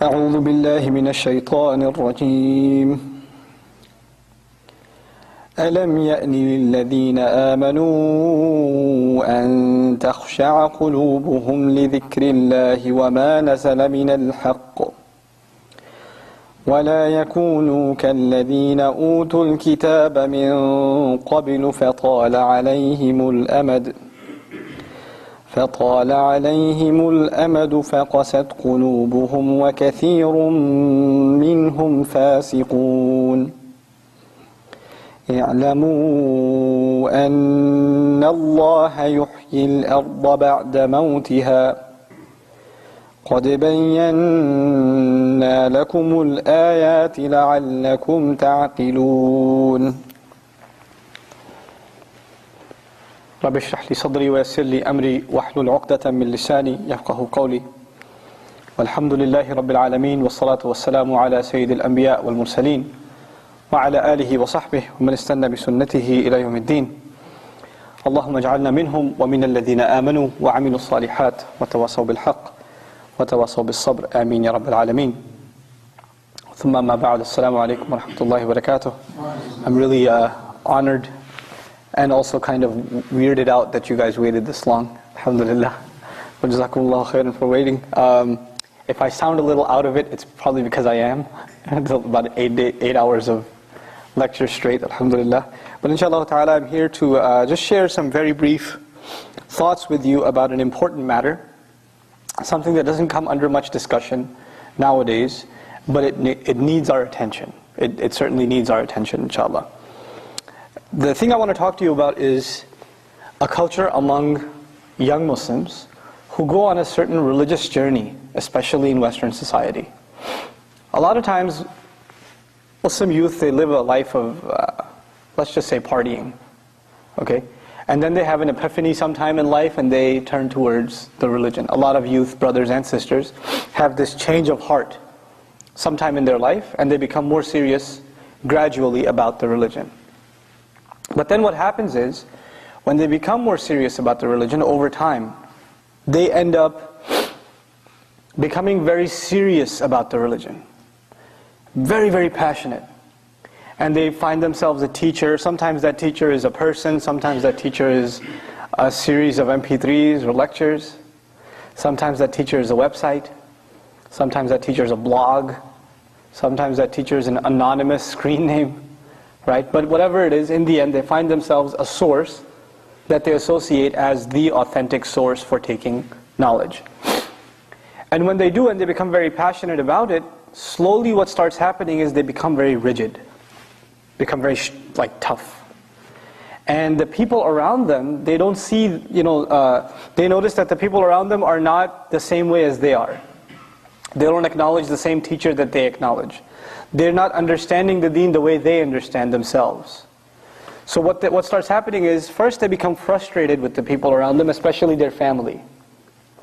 أعوذ بالله من الشيطان الرجيم ألم يأن للذين آمنوا أن تخشع قلوبهم لذكر الله وما نزل من الحق ولا يكونوا كالذين أوتوا الكتاب من قبل فطال عليهم الأمد فقست قلوبهم وكثير منهم فاسقون اعلموا أن الله يحيي الأرض بعد موتها قد بينا لكم الآيات لعلكم تعقلون رب اشرح لي صدري ويسر لي أمري واحلل عقدة من لساني يفقه قولي والحمد لله رب العالمين والصلاة والسلام على سيد الأنبياء والمرسلين وعلى آله وصحبه ومن استنى بسنته إلى يوم الدين اللهم اجعلنا منهم ومن الذين آمنوا وعملوا الصالحات وتواصوا بالحق وتواصوا بالصبر آمين يا رب العالمين ثم ما بعد السلام عليكم ورحمة الله وبركاته. I'm really honored and also kind of weirded out that you guys waited this long. Alhamdulillah. Wa jazakumullahu khairan for waiting. If I sound a little out of it, it's probably because I am. It's about 8 hours of lecture straight, alhamdulillah. But inshallah ta'ala, I'm here to just share some very brief thoughts with you about an important matter. Something that doesn't come under much discussion nowadays, but it needs our attention. It certainly needs our attention, inshallah. The thing I want to talk to you about is a culture among young Muslims who go on a certain religious journey, especially in Western society. A lot of times, Muslim youth, they live a life of, let's just say, partying. Okay? And then they have an epiphany sometime in life and they turn towards the religion. A lot of youth, brothers and sisters, have this change of heart sometime in their life and they become more serious gradually about the religion. But then what happens is, when they become more serious about the religion over time, they end up becoming very serious about the religion. Very, very passionate. And they find themselves a teacher. Sometimes that teacher is a person. Sometimes that teacher is a series of MP3s or lectures. Sometimes that teacher is a website. Sometimes that teacher is a blog. Sometimes that teacher is an anonymous screen name. Right? But whatever it is, in the end, they find themselves a source that they associate as the authentic source for taking knowledge. And when they do and they become very passionate about it, slowly what starts happening is they become very rigid, become very tough. And the people around them, they don't see, they notice that the people around them are not the same way as they are. They don't acknowledge the same teacher that they acknowledge. They're not understanding the deen the way they understand themselves. So what starts happening is, first they become frustrated with the people around them, especially their family.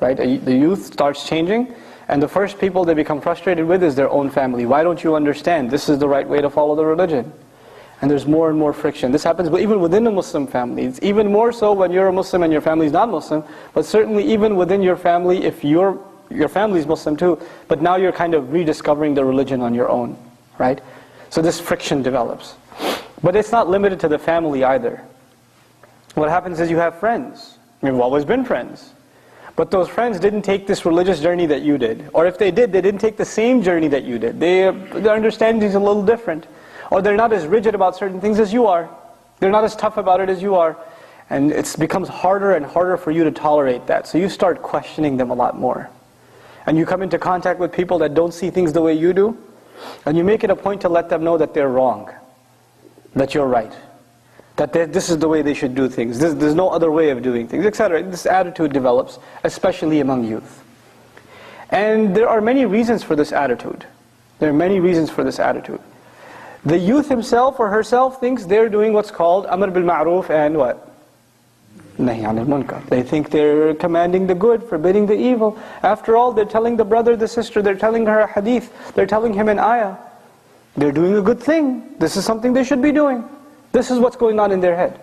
Right? The youth starts changing, and the first people they become frustrated with is their own family. Why don't you understand? This is the right way to follow the religion. And there's more and more friction. This happens even within a Muslim family. It's even more so when you're a Muslim and your family is not Muslim, but certainly even within your family, if your family is Muslim too, but now you're kind of rediscovering the religion on your own. Right? So this friction develops. But it's not limited to the family either. What happens is you have friends. We've always been friends. But those friends didn't take this religious journey that you did. Or if they did, they didn't take the same journey that you did. Their understanding is a little different. Or they're not as rigid about certain things as you are. They're not as tough about it as you are. And it becomes harder and harder for you to tolerate that. So you start questioning them a lot more. And you come into contact with people that don't see things the way you do. And you make it a point to let them know that they're wrong, that you're right, that this is the way they should do things, there's no other way of doing things, etc. This attitude develops, especially among youth. And there are many reasons for this attitude. There are many reasons for this attitude. The youth himself or herself thinks they're doing what's called Amr bil Ma'ruf and what? Nahi anil munkar. They think they're commanding the good, forbidding the evil. After all, they're telling the brother, the sister, they're telling her a hadith, they're telling him an ayah. They're doing a good thing. This is something they should be doing. This is what's going on in their head.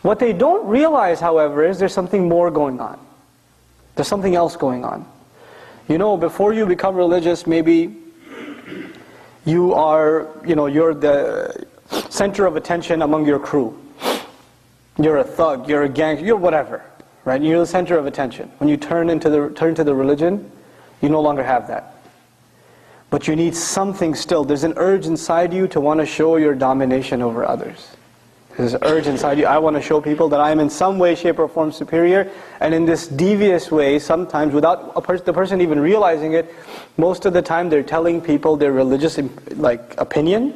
What they don't realize, however, is there's something more going on. There's something else going on. You know, before you become religious, maybe you are, you're the center of attention among your crew. You're a thug, you're a gangster, you're whatever, right? You're the center of attention. When you turn to the religion, you no longer have that. But you need something still. There's an urge inside you to want to show your domination over others. There's an urge inside you, I want to show people that I am in some way, shape or form superior. And in this devious way, sometimes without the person even realizing it, most of the time they're telling people their religious opinion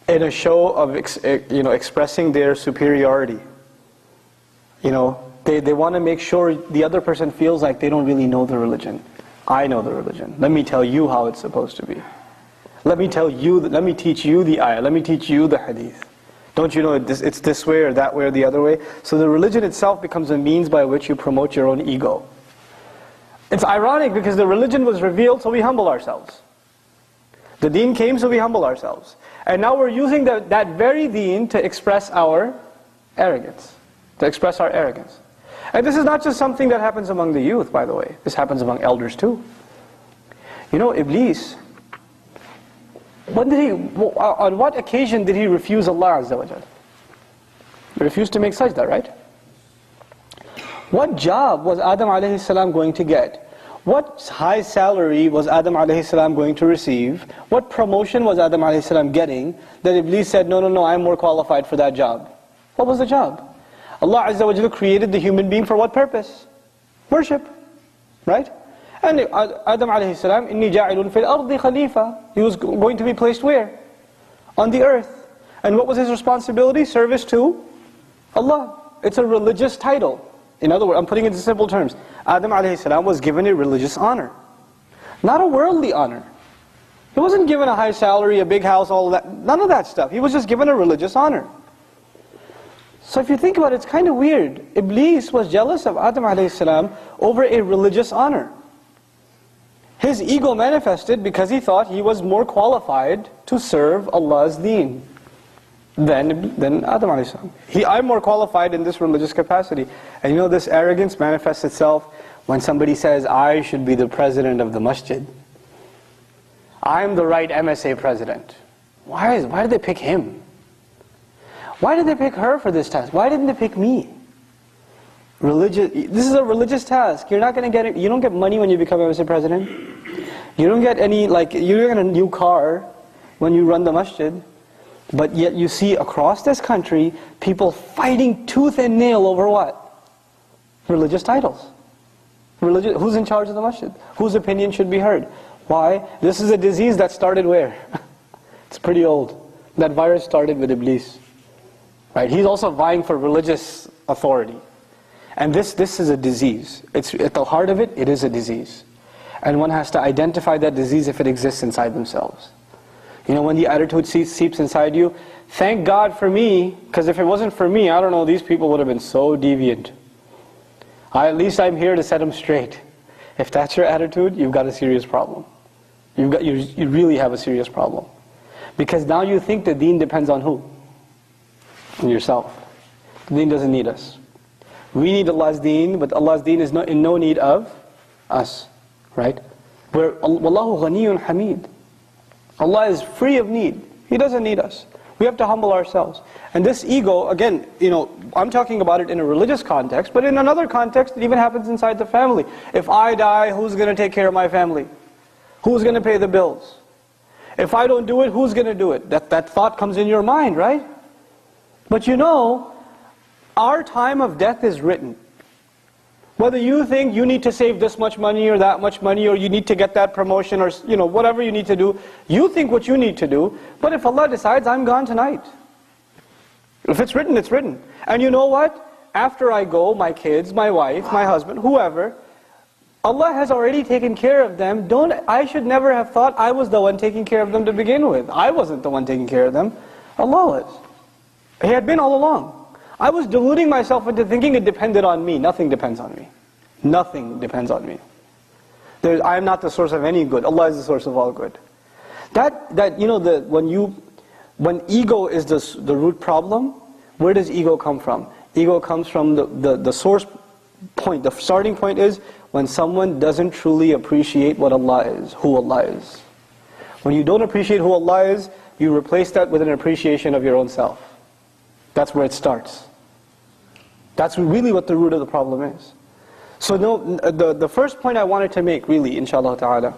in a show of expressing their superiority. They want to make sure the other person feels like they don't really know the religion. I know the religion. Let me tell you how it's supposed to be. Let me teach you the ayah. Let me teach you the hadith. Don't you know it's this way or that way or the other way? So the religion itself becomes a means by which you promote your own ego. It's ironic because the religion was revealed so we humble ourselves. The deen came so we humble ourselves. And now we're using that very deen to express our arrogance. And this is not just something that happens among the youth, by the way. This happens among elders too. Iblis, on what occasion did he refuse Allah Azza wa Jal? He refused to make sajda, right? What job was Adam alayhi salam going to get? What high salary was Adam alayhi salam going to receive? What promotion was Adam alayhi salam getting that Iblis said, no, I'm more qualified for that job? What was the job? Allah Azza wa Jalla created the human being for what purpose? Worship, right? And Adam alayhi salam, inni ja'ilun fil ardi khalifa. He was going to be placed where? On the earth. And what was his responsibility? Service to Allah. It's a religious title. In other words, I'm putting it in simple terms. Adam alayhi salam was given a religious honor. Not a worldly honor. He wasn't given a high salary, a big house, all of that. None of that stuff. He was just given a religious honor. So if you think about it, it's kind of weird. Iblis was jealous of Adam alayhi salam over a religious honor. His ego manifested because he thought he was more qualified to serve Allah's deen than Adam alayhi salam. I'm more qualified in this religious capacity. And this arrogance manifests itself when somebody says, I should be the president of the masjid. I'm the right MSA president. Why did they pick him? Why did they pick her for this task? Why didn't they pick me? This is a religious task. You're not going to get it. You don't get money when you become MSA president. You don't get you don't get a new car when you run the masjid. But yet you see across this country, people fighting tooth and nail over what? Religious titles. Who's in charge of the masjid? Whose opinion should be heard? Why? This is a disease that started where? It's pretty old. That virus started with Iblis. Right? He's also vying for religious authority. And this is a disease. It's at the heart of it, it is a disease. And one has to identify that disease if it exists inside themselves. When the attitude seeps inside you, thank God for me, because if it wasn't for me, I don't know, these people would have been so deviant. At least I'm here to set them straight. If that's your attitude, you've got a serious problem. You really have a serious problem. Because now you think the deen depends on who? On yourself. The deen doesn't need us. We need Allah's deen, but Allah's deen is in no need of us. Right? Wallahu ghaniyun hamid. Allah is free of need. He doesn't need us. We have to humble ourselves. And this ego, again, I'm talking about it in a religious context, but in another context, it even happens inside the family. If I die, who's going to take care of my family? Who's going to pay the bills? If I don't do it, who's going to do it? That thought comes in your mind, right? But our time of death is written. Whether you think you need to save this much money or that much money, or you need to get that promotion, or whatever you need to do, you think what you need to do. But if Allah decides, I'm gone tonight. If it's written, it's written. And you know what? After I go, my kids, my wife, my husband, whoever, Allah has already taken care of them. I should never have thought I was the one taking care of them to begin with. I wasn't the one taking care of them. Allah was. He had been all along. I was deluding myself into thinking it depended on me. Nothing depends on me. Nothing depends on me. I am not the source of any good. Allah is the source of all good. When ego is the root problem, where does ego come from? Ego comes from the source point. The starting point is, when someone doesn't truly appreciate what Allah is, who Allah is. When you don't appreciate who Allah is, you replace that with an appreciation of your own self. That's where it starts. That's really what the root of the problem is. So the first point I wanted to make, really, inshallah ta'ala,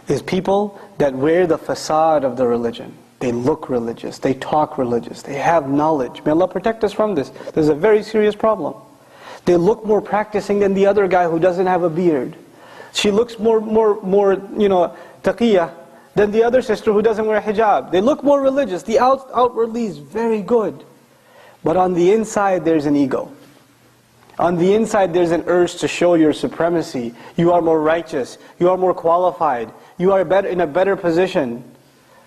is people that wear the facade of the religion. They look religious, they talk religious, they have knowledge. May Allah protect us from this. This is a very serious problem. They look more practicing than the other guy who doesn't have a beard. She looks more taqiyah than the other sister who doesn't wear a hijab. They look more religious. The outwardly is very good. But on the inside there's an ego. On the inside there's an urge to show your supremacy. You are more righteous. You are more qualified. You are in a better position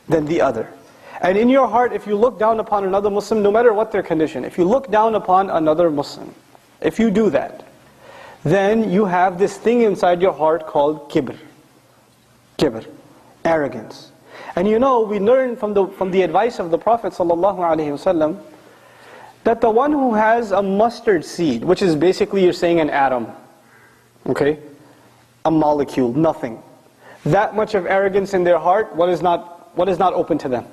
than the other. And in your heart, if you look down upon another Muslim, no matter what their condition, if you look down upon another Muslim, if you do that, then you have this thing inside your heart called kibr. Kibr, arrogance. And we learn from the advice of the Prophet ﷺ that the one who has a mustard seed, which is basically you're saying an atom, okay, a molecule, nothing, that much of arrogance in their heart, what is not open to them?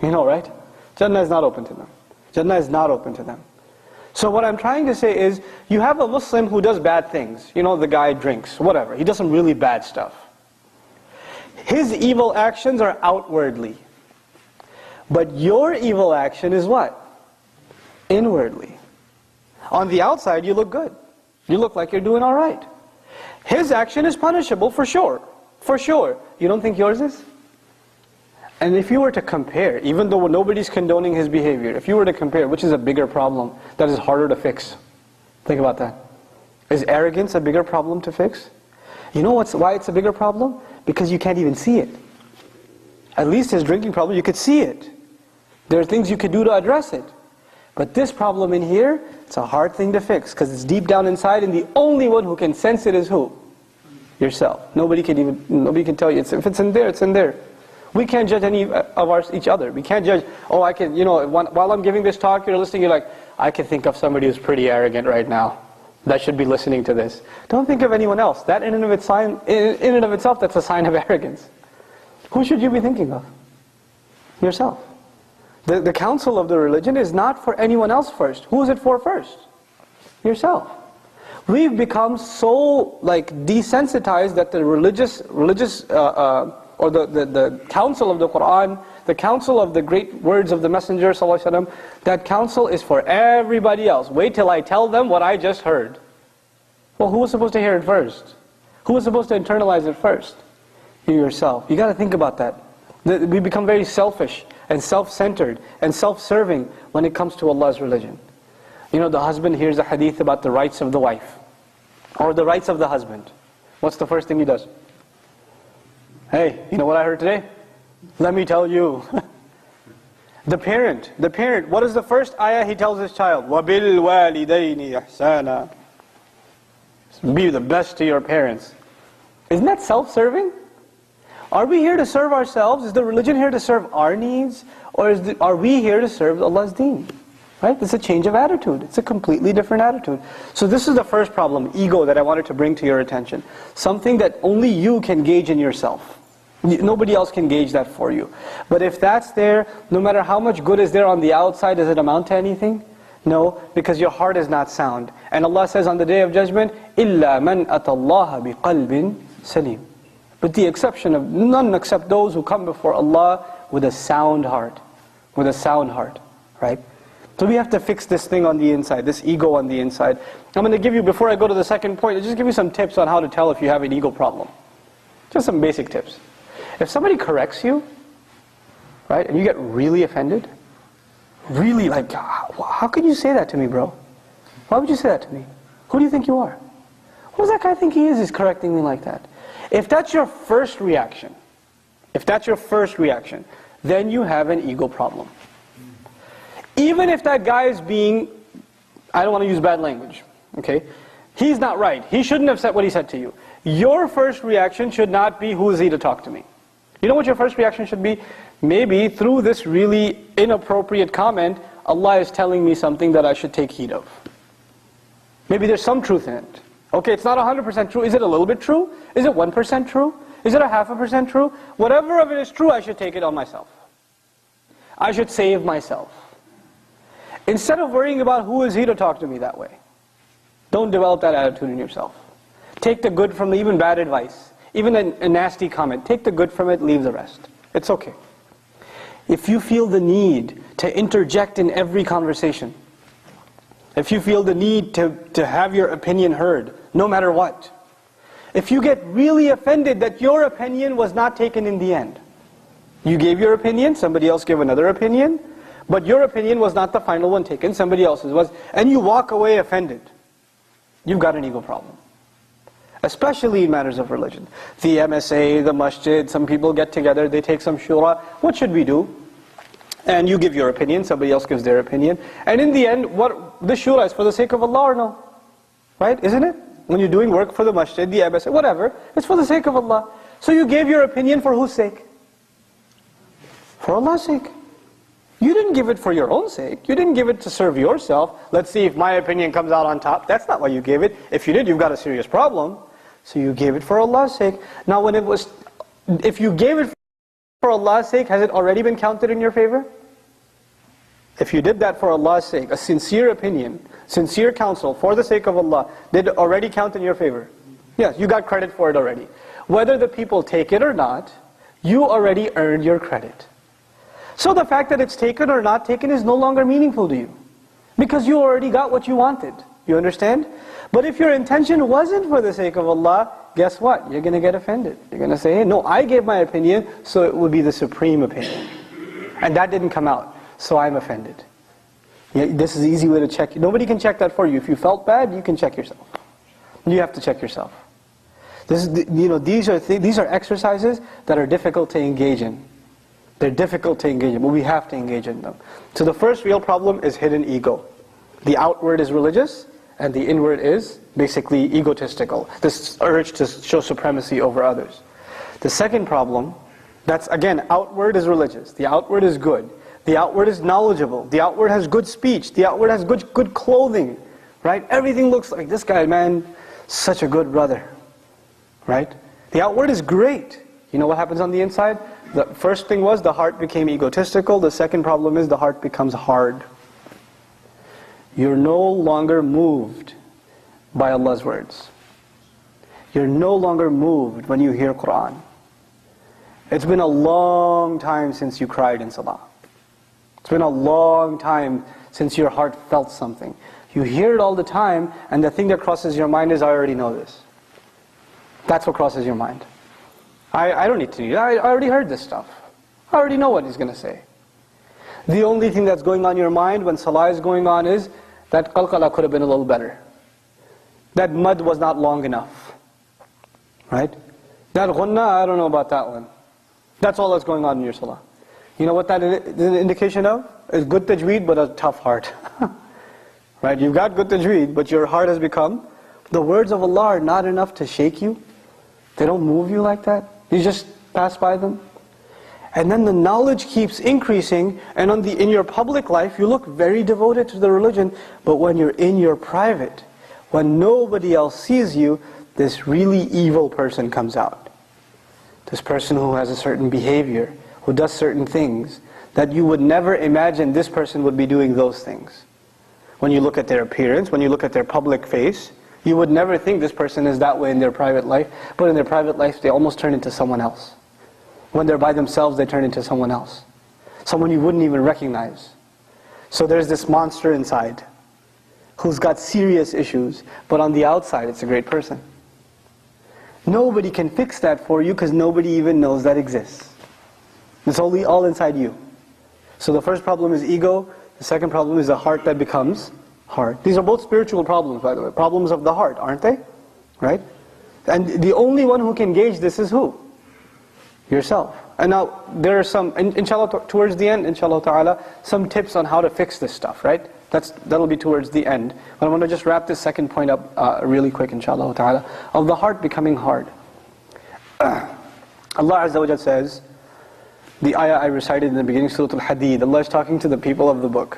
You know, right? Jannah is not open to them. Jannah is not open to them. So what I'm trying to say is, you have a Muslim who does bad things. The guy drinks, whatever. He does some really bad stuff. His evil actions are outwardly. But your evil action is what? Inwardly. On the outside, you look good. You look like you're doing all right. His action is punishable for sure. For sure. You don't think yours is? And if you were to compare, even though nobody's condoning his behavior, if you were to compare, which is a bigger problem that is harder to fix? Think about that. Is arrogance a bigger problem to fix? You know why it's a bigger problem? Because you can't even see it. At least his drinking problem, you could see it. There are things you could do to address it. But this problem in here, it's a hard thing to fix, because it's deep down inside, and the only one who can sense it is who? Yourself. Nobody can tell you. If it's in there, it's in there. We can't judge any of each other. We can't judge, while I'm giving this talk, you're listening, you're like, I can think of somebody who's pretty arrogant right now. That should be listening to this. Don't think of anyone else. That in and of itself, that's a sign of arrogance. Who should you be thinking of? Yourself. The counsel of the religion is not for anyone else first. Who is it for first? Yourself. We've become so desensitized that the religious or the counsel of the Qur'an, the counsel of the great words of the Messenger ﷺ, that counsel is for everybody else. Wait till I tell them what I just heard. Well, who was supposed to hear it first? Who was supposed to internalize it first? You yourself. You got to think about that. We become very selfish and self-centered and self-serving when it comes to Allah's religion. The husband hears a hadith about the rights of the wife, or the rights of the husband. What's the first thing he does? Hey, you know what I heard today? Let me tell you. The parent, what is the first ayah he tells his child? وَبِالْوَالِدَيْنِ إِحْسَانًا. Be the best to your parents. Isn't that self-serving? Are we here to serve ourselves? Is the religion here to serve our needs? Or are we here to serve Allah's deen? Right? It's a change of attitude. It's a completely different attitude. So this is the first problem, ego, that I wanted to bring to your attention. Something that only you can gauge in yourself. Nobody else can gauge that for you. But if that's there, no matter how much good is there on the outside, does it amount to anything? No, because your heart is not sound. And Allah says on the Day of Judgment, إِلَّا مَنْ أَتَى اللَّهَ بِقَلْبٍ سَلِيمٍ. With the exception of none except those who come before Allah with a sound heart. With a sound heart, right? So we have to fix this thing on the inside, this ego on the inside. I'm going to give you, before I go to the second point, I'll just give you some tips on how to tell if you have an ego problem. Just some basic tips. If somebody corrects you, right, and you get really offended, really how could you say that to me, bro? Why would you say that to me? Who do you think you are? Who does that guy think he is? He's correcting me like that. If that's your first reaction, then you have an ego problem. Even if that guy is being, I don't want to use bad language, okay? He's not right. He shouldn't have said what he said to you. Your first reaction should not be, who is he to talk to me? You know what your first reaction should be? Maybe through this really inappropriate comment, Allah is telling me something that I should take heed of. Maybe there's some truth in it. Okay, it's not 100% true. Is it a little bit true? Is it 1% true? Is it a 0.5% true? Whatever of it is true, I should take it on myself. I should save myself. Instead of worrying about who is he to talk to me that way. Don't develop that attitude in yourself. Take the good from even bad advice. Even a nasty comment. Take the good from it, leave the rest. It's okay. If you feel the need to interject in every conversation, if you feel the need to have your opinion heard, no matter what, if you get really offended that your opinion was not taken in the end, you gave your opinion, somebody else gave another opinion, but your opinion was not the final one taken, somebody else's was, and you walk away offended, you've got an ego problem. Especially in matters of religion. The MSA, the masjid, some people get together, they take some shura. What should we do? And you give your opinion, somebody else gives their opinion. And in the end, what the shura is for the sake of Allah or no? Right? Isn't it? When you're doing work for the masjid, the MSA, whatever, it's for the sake of Allah. So you gave your opinion for whose sake? For Allah's sake. You didn't give it for your own sake. You didn't give it to serve yourself. Let's see if my opinion comes out on top. That's not why you gave it. If you did, you've got a serious problem. So you gave it for Allah's sake. Now if you gave it for Allah's sake, has it already been counted in your favor? If you did that for Allah's sake, a sincere opinion, sincere counsel for the sake of Allah, did it already count in your favor? Yes, you got credit for it already. Whether the people take it or not, you already earned your credit. So the fact that it's taken or not taken is no longer meaningful to you. Because you already got what you wanted. You understand? But if your intention wasn't for the sake of Allah, guess what? You're going to get offended. You're going to say, hey, no, I gave my opinion, so it would be the supreme opinion. And that didn't come out, so I'm offended. Yeah, this is an easy way to check. Nobody can check that for you. If you felt bad, you can check yourself. You have to check yourself. These are exercises that are difficult to engage in. They're difficult to engage in, but we have to engage in them. So the first real problem is hidden ego. The outward is religious, and the inward is basically egotistical. This urge to show supremacy over others. The second problem, that's again, outward is religious. The outward is good. The outward is knowledgeable. The outward has good speech. The outward has good clothing. Right? Everything looks like this guy, man, such a good brother. Right? The outward is great. You know what happens on the inside? The first thing was the heart became egotistical. The second problem is the heart becomes hard. You're no longer moved by Allah's words. You're no longer moved when you hear Qur'an. It's been a long time since you cried in salah. It's been a long time since your heart felt something. You hear it all the time, and the thing that crosses your mind is, I already know this. That's what crosses your mind. I don't need to do that. I already heard this stuff. I already know what he's going to say. The only thing that's going on in your mind when salah is going on is that qalqala could have been a little better. That mud was not long enough. Right? That ghunnah, I don't know about that one. That's all that's going on in your salah. You know what that is an indication of? It's good tajweed, but a tough heart. Right? You've got good tajweed, but your heart has become, the words of Allah are not enough to shake you. They don't move you like that. You just pass by them. And then the knowledge keeps increasing, and in your public life, you look very devoted to the religion, but when you're in your private, when nobody else sees you, this really evil person comes out. This person who has a certain behavior, who does certain things, that you would never imagine this person would be doing those things. When you look at their appearance, when you look at their public face, you would never think this person is that way in their private life, but in their private life they almost turn into someone else. When they're by themselves, they turn into someone else. Someone you wouldn't even recognize. So there's this monster inside, who's got serious issues, but on the outside it's a great person. Nobody can fix that for you because nobody even knows that exists. It's only all inside you. So the first problem is ego, the second problem is a heart that becomes hard. These are both spiritual problems, by the way. Problems of the heart, aren't they? Right? And the only one who can gauge this is who? Yourself. And now, there are some, inshallah, towards the end, inshallah ta'ala, some tips on how to fix this stuff, right? That'll be towards the end. But I want to just wrap this second point up really quick, inshallah ta'ala, of the heart becoming hard. Allah Azza wa Jalla says, the ayah I recited in the beginning, Surah Al-Hadid, Allah is talking to the people of the book.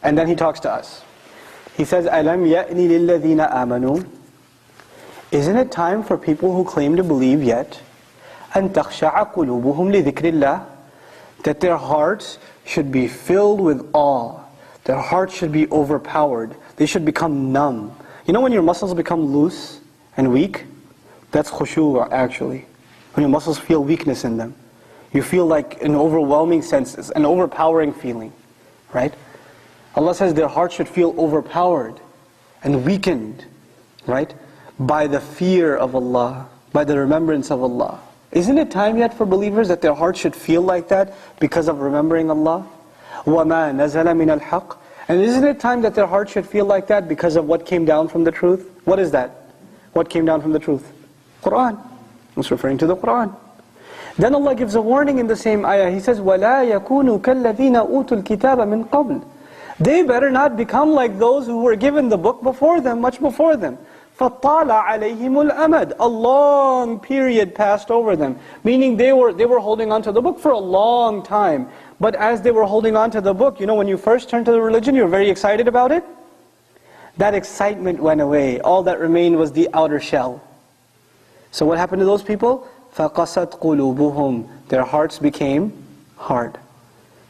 And then He talks to us. He says, أَلَمْ يَأْنِ لِلَّذِينَ آمَنُوا Isn't it time for people who claim to believe yet, أَن تَخْشَعَ قُلُوبُهُمْ لِذِكْرِ اللَّهِ, that their hearts should be filled with awe, their hearts should be overpowered, they should become numb. You know when your muscles become loose and weak? That's khushu' actually. When your muscles feel weakness in them. You feel like an overwhelming sense, an overpowering feeling. Right? Allah says their hearts should feel overpowered and weakened. Right? By the fear of Allah, by the remembrance of Allah. Isn't it time yet for believers that their hearts should feel like that because of remembering Allah? وَمَا نَزَلَ مِنَ الْحَقِّ. And isn't it time that their hearts should feel like that because of what came down from the truth? What is that? What came down from the truth? Quran. It's referring to the Quran. Then Allah gives a warning in the same ayah. He says, وَلَا يَكُونُوا كَالَّذِينَ أُوتُوا الْكِتَابَ مِنْ قَبْلِ. They better not become like those who were given the book before them, much before them. فَطَّالَ عَلَيْهِمُ الْأَمَدِ. A long period passed over them. Meaning they were holding on to the book for a long time. But as they were holding on to the book, you know when you first turned to the religion, you were very excited about it? That excitement went away. All that remained was the outer shell. So what happened to those people? فَقَسَتْ قُلُوبُهُمْ. Their hearts became hard.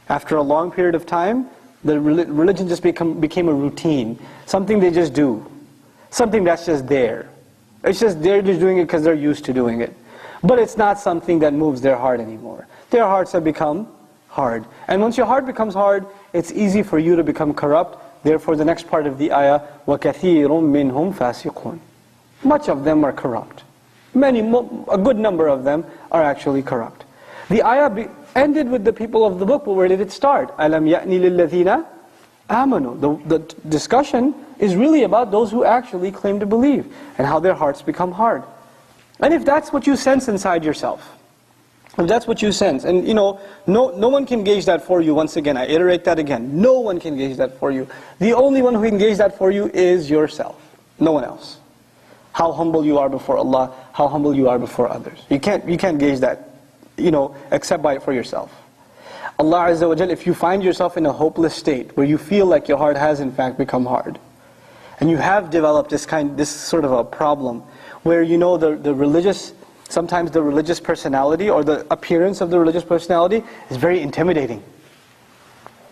After a long period of time, the religion just became a routine. Something they just do. Something that's just there. It's just they're just doing it because they're used to doing it. But it's not something that moves their heart anymore. Their hearts have become hard. And once your heart becomes hard, it's easy for you to become corrupt. Therefore the next part of the ayah, وَكَثِيرٌ مِّنْهُمْ فَاسِقُونَ. Much of them are corrupt. A good number of them are actually corrupt. The ayah ended with the people of the book, but where did it start? أَلَمْ يَأْنِ لِلَّذِينَ آمَنُوا. The discussion is really about those who actually claim to believe and how their hearts become hard. And if that's what you sense inside yourself, if that's what you sense, and you know, no one can gauge that for you. Once again, I iterate that again. No one can gauge that for you. The only one who can gauge that for you is yourself. No one else. How humble you are before Allah, how humble you are before others. You can't gauge that, except by it for yourself. Allah Azza wa Jal, if you find yourself in a hopeless state, where you feel like your heart has in fact become hard, and you have developed this sort of a problem, where sometimes the religious personality, or the appearance of the religious personality, is very intimidating.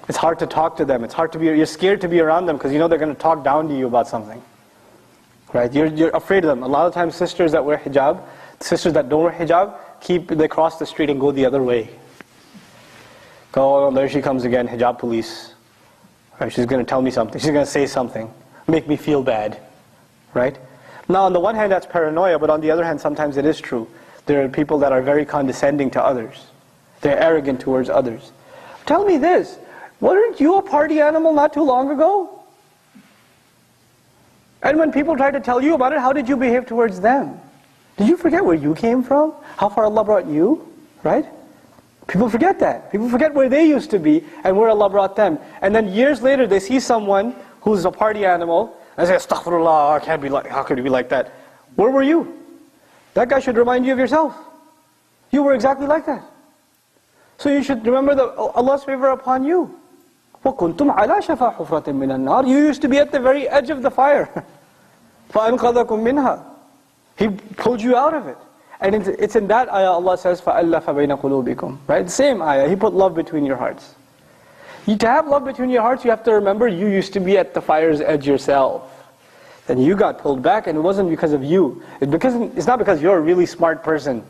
It's hard to talk to them, you're scared to be around them, because you know they're going to talk down to you about something. Right? You're afraid of them. A lot of times sisters that wear hijab, sisters that don't wear hijab, they cross the street and go the other way. Go, oh, there she comes again, hijab police. Right? She's going to tell me something, she's going to say something, make me feel bad. Right? Now on the one hand that's paranoia, but on the other hand sometimes it is true. There are people that are very condescending to others. They're arrogant towards others. Tell me this, weren't you a party animal not too long ago? And when people try to tell you about it, how did you behave towards them? Did you forget where you came from? How far Allah brought you? Right? People forget that. People forget where they used to be and where Allah brought them. And then years later they see someone who's a party animal and say, Astaghfirullah, how could you be like that? Where were you? That guy should remind you of yourself. You were exactly like that. So you should remember Allah's favor upon you. وَكُنْتُمْ عَلَى شَفَا حُفْرَةٍ مِّنَ النَّارِ. You used to be at the very edge of the fire. فَأَنْقَذَكُمْ مِنْهَا. He pulled you out of it. And it's in that ayah Allah says, فَأَلَّفَ بَيْنَ قُلُوبِكُمْ. Right? Same ayah. He put love between your hearts. To have love between your hearts, you have to remember you used to be at the fire's edge yourself. Then you got pulled back, and it wasn't because of you. It's not because you're a really smart person,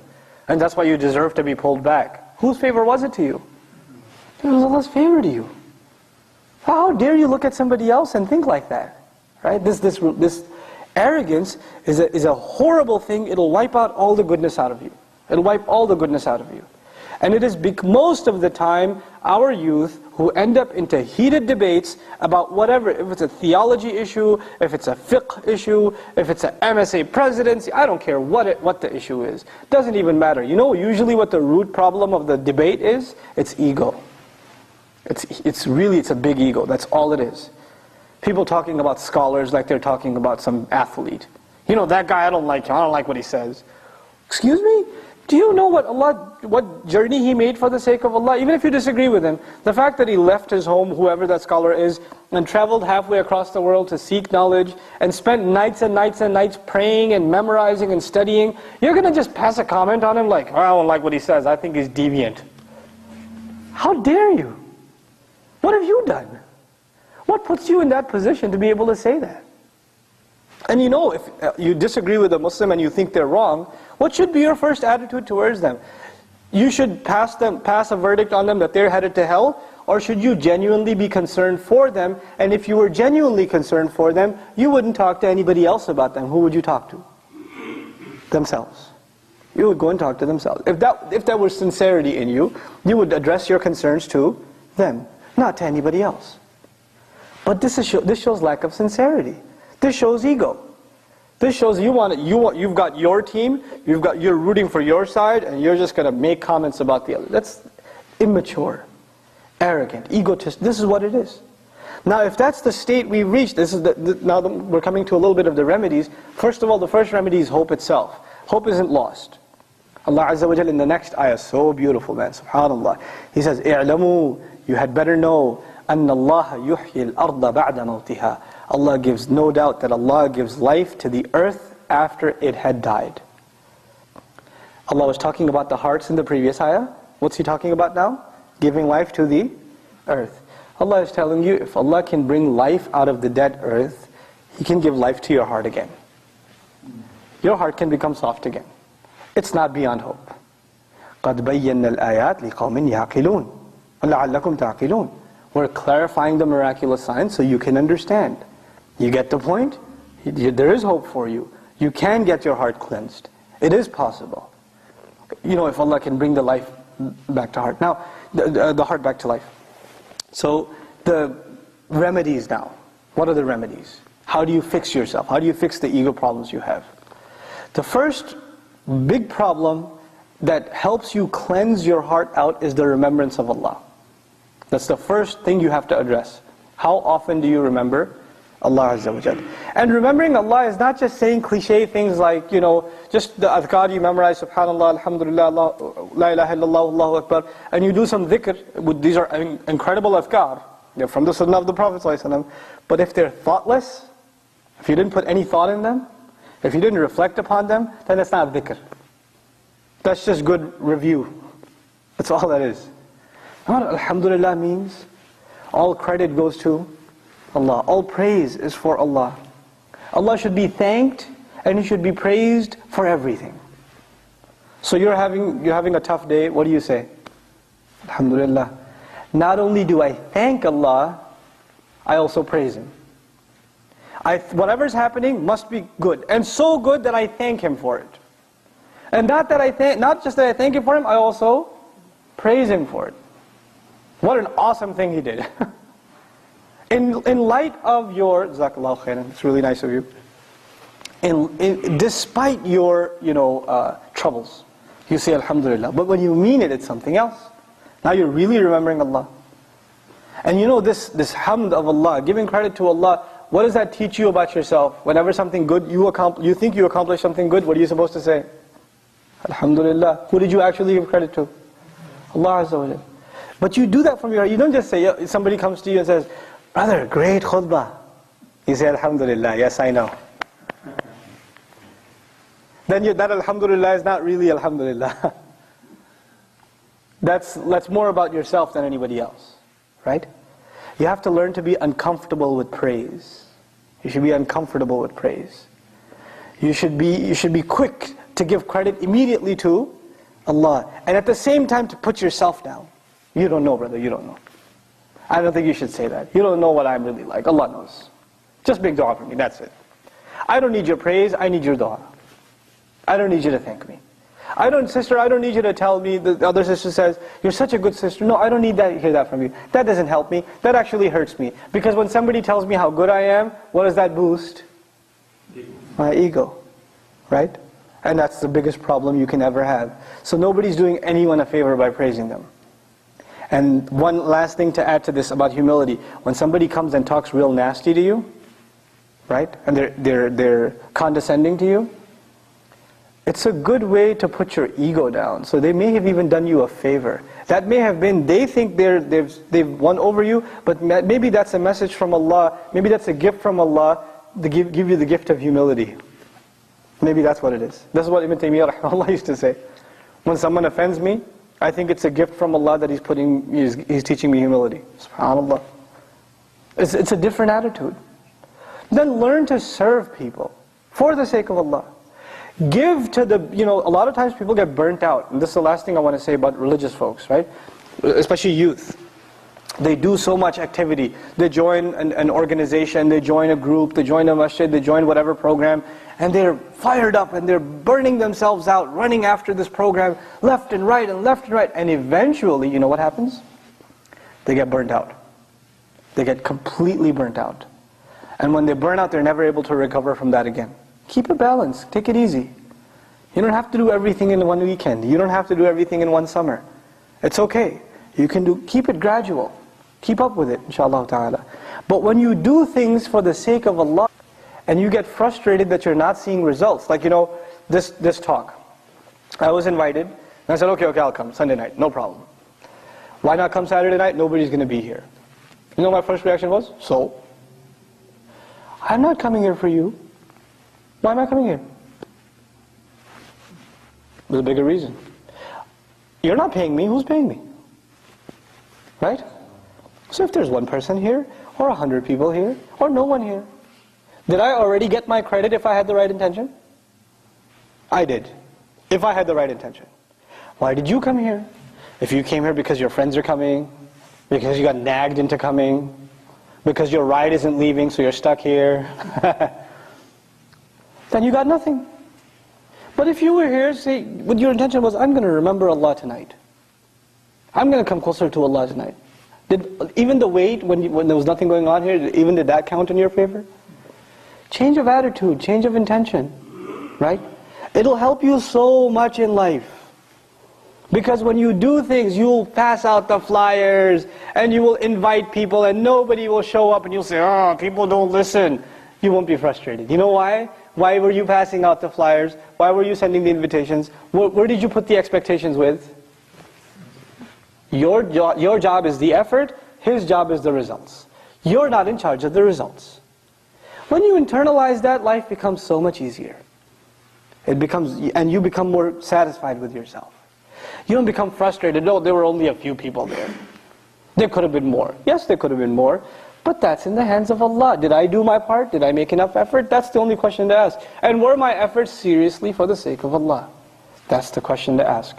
and that's why you deserve to be pulled back. Whose favor was it to you? It was Allah's favor to you. How dare you look at somebody else and think like that? Right? This arrogance is a horrible thing. It'll wipe out all the goodness out of you. It'll wipe all the goodness out of you. And it is most of the time our youth who end up into heated debates about whatever, if it's a theology issue, if it's a fiqh issue, if it's an MSA presidency, I don't care what the issue is. Doesn't even matter. You know usually what the root problem of the debate is? It's ego. It's a big ego. That's all it is. People talking about scholars like they're talking about some athlete. You know, that guy, I don't like him. I don't like what he says. Excuse me? Do you know what journey he made for the sake of Allah? Even if you disagree with him, the fact that he left his home, whoever that scholar is, and traveled halfway across the world to seek knowledge, and spent nights and nights and nights praying and memorizing and studying, you're going to just pass a comment on him like, oh, I don't like what he says, I think he's deviant. How dare you? What have you done? What puts you in that position to be able to say that? And you know, if you disagree with a Muslim and you think they're wrong, what should be your first attitude towards them? You should pass a verdict on them that they're headed to hell, or should you genuinely be concerned for them? And if you were genuinely concerned for them, you wouldn't talk to anybody else about them. Who would you talk to? Themselves. You would go and talk to themselves. If that was sincerity in you, you would address your concerns to them, not to anybody else. But this shows lack of sincerity. This shows ego. This shows you've got your team, you're rooting for your side, and you're just going to make comments about the other. That's immature, arrogant, egotist. This is what it is. Now, if that's the state we've reached, now we're coming to a little bit of the remedies. First of all, the first remedy is hope itself. Hope isn't lost. Allah Azza wa Jal in the next ayah, so beautiful, man, subhanallah. He says, "I'lamu, you had better know, أن الله يحيي الأرض بعد موتها." Allah gives, no doubt that Allah gives life to the earth after it had died. Allah was talking about the hearts in the previous ayah. What's He talking about now? Giving life to the earth. Allah is telling you, if Allah can bring life out of the dead earth, He can give life to your heart again. Your heart can become soft again. It's not beyond hope. قَدْ بَيَّنَّا الْآيَاتِ لِقَوْمٍ يَعْقِلُونَ وَلَعَلَّكُمْ تَعْقِلُونَ. We're clarifying the miraculous signs so you can understand. You get the point? There is hope for you. You can get your heart cleansed. It is possible. You know, if Allah can bring the life back to heart. Now, the heart back to life. So, the remedies now. What are the remedies? How do you fix yourself? How do you fix the ego problems you have? The first big problem that helps you cleanse your heart out is the remembrance of Allah. That's the first thing you have to address. How often do you remember Allah Azza wa Jal? And remembering Allah is not just saying cliche things like, you know, just the adhkar you memorize, subhanallah, alhamdulillah, la ilaha illallah, Allahu Akbar, and you do some dhikr. These are incredible adhkar. They're from the sunnah of the Prophet ﷺ. But if they're thoughtless, if you didn't put any thought in them, if you didn't reflect upon them, then it's not dhikr. That's just good review. That's all that is. You know what alhamdulillah means? All credit goes to Allah. All praise is for Allah. Allah should be thanked and He should be praised for everything. So you're having a tough day, what do you say? Alhamdulillah. Not only do I thank Allah, I also praise Him. Whatever's happening must be good, and so good that I thank Him for it. And not just that I thank Him for Him, I also praise Him for it. What an awesome thing He did. In light of your, Jazakallahu khairan, it's really nice of you. Despite your, troubles, you say Alhamdulillah. But when you mean it, it's something else. Now you're really remembering Allah. And you know this hamd of Allah, giving credit to Allah, what does that teach you about yourself? Whenever something good, you think you accomplished something good, what are you supposed to say? Alhamdulillah. Who did you actually give credit to? Allah Azza wa Jal. But you do that from your heart. You don't just say, somebody comes to you and says, brother, great khutbah. You say, Alhamdulillah, yes I know. Then that Alhamdulillah is not really Alhamdulillah. That's more about yourself than anybody else. Right? You have to learn to be uncomfortable with praise. You should be uncomfortable with praise. You should be quick to give credit immediately to Allah. And at the same time to put yourself down. You don't know, brother, you don't know. I don't think you should say that. You don't know what I'm really like. Allah knows. Just make dua for me, that's it. I don't need your praise, I need your dua. I don't need you to thank me. Sister, I don't need you to tell me, the other sister says, you're such a good sister. No, I don't need to hear that from you. That doesn't help me. That actually hurts me. Because when somebody tells me how good I am, what does that boost? My ego. Right? And that's the biggest problem you can ever have. So nobody's doing anyone a favor by praising them. And one last thing to add to this about humility. When somebody comes and talks real nasty to you, right? And they're condescending to you, It's a good way to put your ego down. So they may have even done you a favor. That may have been, they think they've won over you, but maybe that's a message from Allah, maybe that's a gift from Allah to give you the gift of humility. Maybe that's what it is. That's what Ibn Taymiyyah rahimahullah used to say. When someone offends me, I think it's a gift from Allah that He's teaching me humility. SubhanAllah. It's a different attitude. Then learn to serve people for the sake of Allah. Give to the, a lot of times people get burnt out. And this is the last thing I want to say about religious folks, right? Especially youth. They do so much activity. They join an organization, they join a group, they join a masjid, they join whatever program, and they're fired up and they're burning themselves out, running after this program, left and right and left and right. And eventually, you know what happens? They get burnt out. They get completely burnt out. And when they burn out, they're never able to recover from that again. Keep a balance. Take it easy. You don't have to do everything in one weekend. You don't have to do everything in one summer. It's okay. You can keep it gradual. Keep up with it, inshallah ta'ala. But when you do things for the sake of Allah, and you get frustrated that you're not seeing results, like this talk. I was invited, and I said, okay, I'll come, Sunday night, no problem. Why not come Saturday night? Nobody's going to be here. You know what my first reaction was? So? I'm not coming here for you. Why am I coming here? There's a bigger reason. You're not paying me, who's paying me? Right? So if there's one person here, or 100 people here, or no one here, did I already get my credit if I had the right intention? I did, if I had the right intention. Why did you come here? If you came here because your friends are coming, because you got nagged into coming, because your ride isn't leaving so you're stuck here, then you got nothing. But if you were here, say, what your intention was, I'm going to remember Allah tonight. I'm going to come closer to Allah tonight. Did even the wait, when there was nothing going on here, did that count in your favor? Change of attitude, change of intention, right? It'll help you so much in life. Because when you do things, you'll pass out the flyers, and you will invite people, and nobody will show up, and you'll say, oh, people don't listen. You won't be frustrated. You know why? Why were you passing out the flyers? Why were you sending the invitations? Where did you put the expectations with? Your job is the effort, his job is the results. You're not in charge of the results. When you internalize that, life becomes so much easier. And you become more satisfied with yourself. You don't become frustrated. No, there were only a few people there. There could have been more. Yes, there could have been more. But that's in the hands of Allah. Did I do my part? Did I make enough effort? That's the only question to ask. And were my efforts seriously for the sake of Allah? That's the question to ask.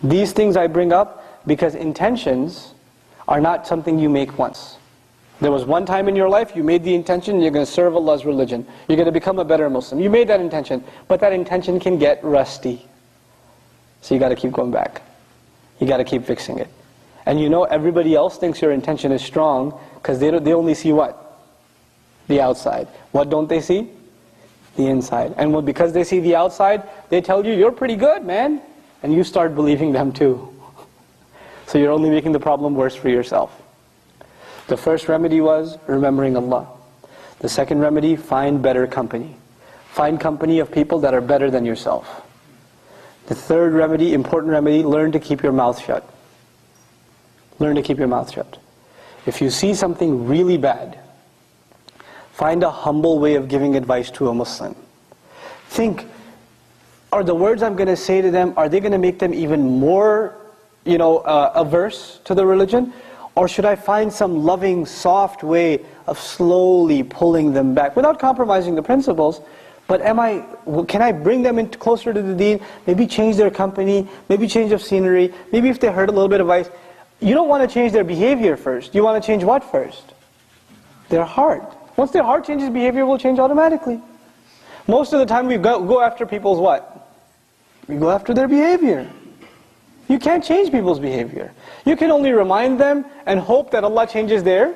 These things I bring up because intentions are not something you make once. There was one time in your life you made the intention, you're going to serve Allah's religion. You're going to become a better Muslim. You made that intention. But that intention can get rusty. So you got to keep going back. You got to keep fixing it. And everybody else thinks your intention is strong because they only see what? The outside. What don't they see? The inside. And because they see the outside, they tell you, you're pretty good, man. And you start believing them too. So you're only making the problem worse for yourself. The first remedy was remembering Allah. The second remedy, find better company. Find company of people that are better than yourself. The third remedy, important remedy, learn to keep your mouth shut. Learn to keep your mouth shut. If you see something really bad, find a humble way of giving advice to a Muslim. Think, are the words I'm going to say to them, are they going to make them even more, averse to the religion? Or should I find some loving, soft way of slowly pulling them back, without compromising the principles? But can I bring them closer to the deen? Maybe change their company, maybe change of scenery, maybe if they heard a little bit of advice. You don't want to change their behavior first. You want to change what first? Their heart. Once their heart changes, behavior will change automatically. Most of the time we go after people's what? We go after their behavior. You can't change people's behavior. You can only remind them and hope that Allah changes their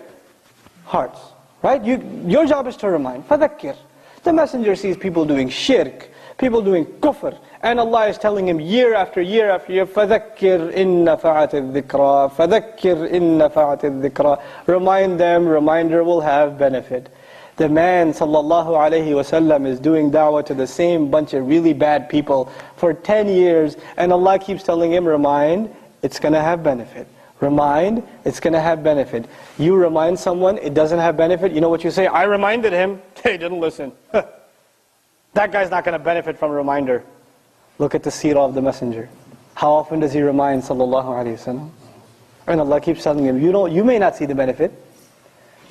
hearts. Right? Your job is to remind. فَذَكِّرْ. The messenger sees people doing shirk, people doing kufr, and Allah is telling him year after year after year, فَذَكِّرْ إِن نَفَعَتِ الذِّكْرَى فَذَكِّرْ إِن نَفَعَتِ الذِّكْرَى. Remind them, reminder will have benefit. The man sallallahu alayhi wasallam is doing da'wah to the same bunch of really bad people for 10 years, and Allah keeps telling him, remind, it's going to have benefit. Remind, it's going to have benefit. You remind someone, it doesn't have benefit, you know what you say? I reminded him, they didn't listen. That guy's not going to benefit from a reminder. Look at the seerah of the messenger. How often does he remind sallallahu alayhi wasallam? And Allah keeps telling him, you may not see the benefit.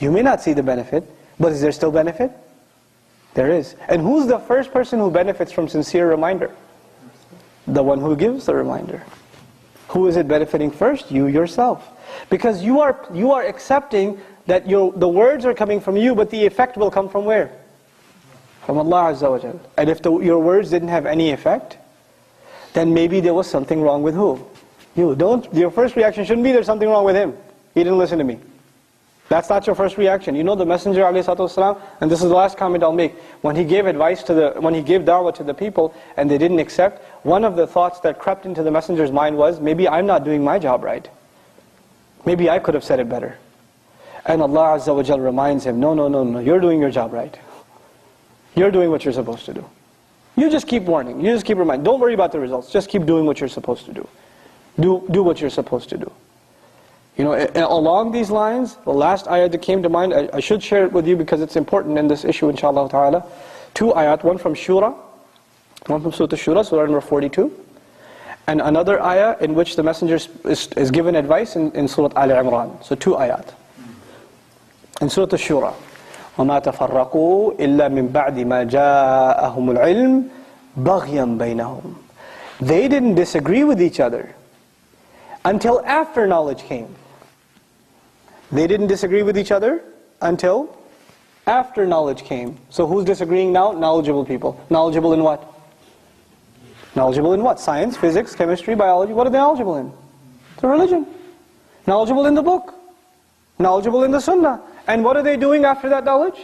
You may not see the benefit, but is there still benefit? There is. And who's the first person who benefits from sincere reminder? The one who gives the reminder. Who is it benefiting first? You yourself. Because you are accepting that the words are coming from you, but the effect will come from where? From Allah Azza wa Jal. And if your words didn't have any effect, then maybe there was something wrong with who? Your first reaction shouldn't be there's something wrong with him. He didn't listen to me. That's not your first reaction. You know the Messenger ﷺ, and this is the last comment I'll make, when he gave when he gave da'wah to the people and they didn't accept, one of the thoughts that crept into the Messenger's mind was, maybe I'm not doing my job right. Maybe I could have said it better. And Allah Azza wa Jal reminds him, no, you're doing your job right. You're doing what you're supposed to do. You just keep warning, you just keep reminding. Don't worry about the results, just keep doing what you're supposed to do. Do what you're supposed to do. You know, along these lines, the last ayat that came to mind, I should share it with you because it's important in this issue, inshallah ta'ala. 2 ayat, one from Shura, one from Surah Shura, Surah number 42, and another ayah in which the Messenger is given advice in Surah Al-Imran. So 2 ayat. In Surah Shura, وَمَا تَفَرَّقُوا إِلَّا مِن بَعْدِ مَا جَاءَهُمُ الْعِلْمُ بَغْيًا بَيْنَهُمْ. They didn't disagree with each other until after knowledge came. They didn't disagree with each other until after knowledge came. So who's disagreeing now? Knowledgeable people. Knowledgeable in what? Knowledgeable in what? Science, physics, chemistry, biology. What are they knowledgeable in? The religion. Knowledgeable in the book. Knowledgeable in the sunnah. And what are they doing after that knowledge?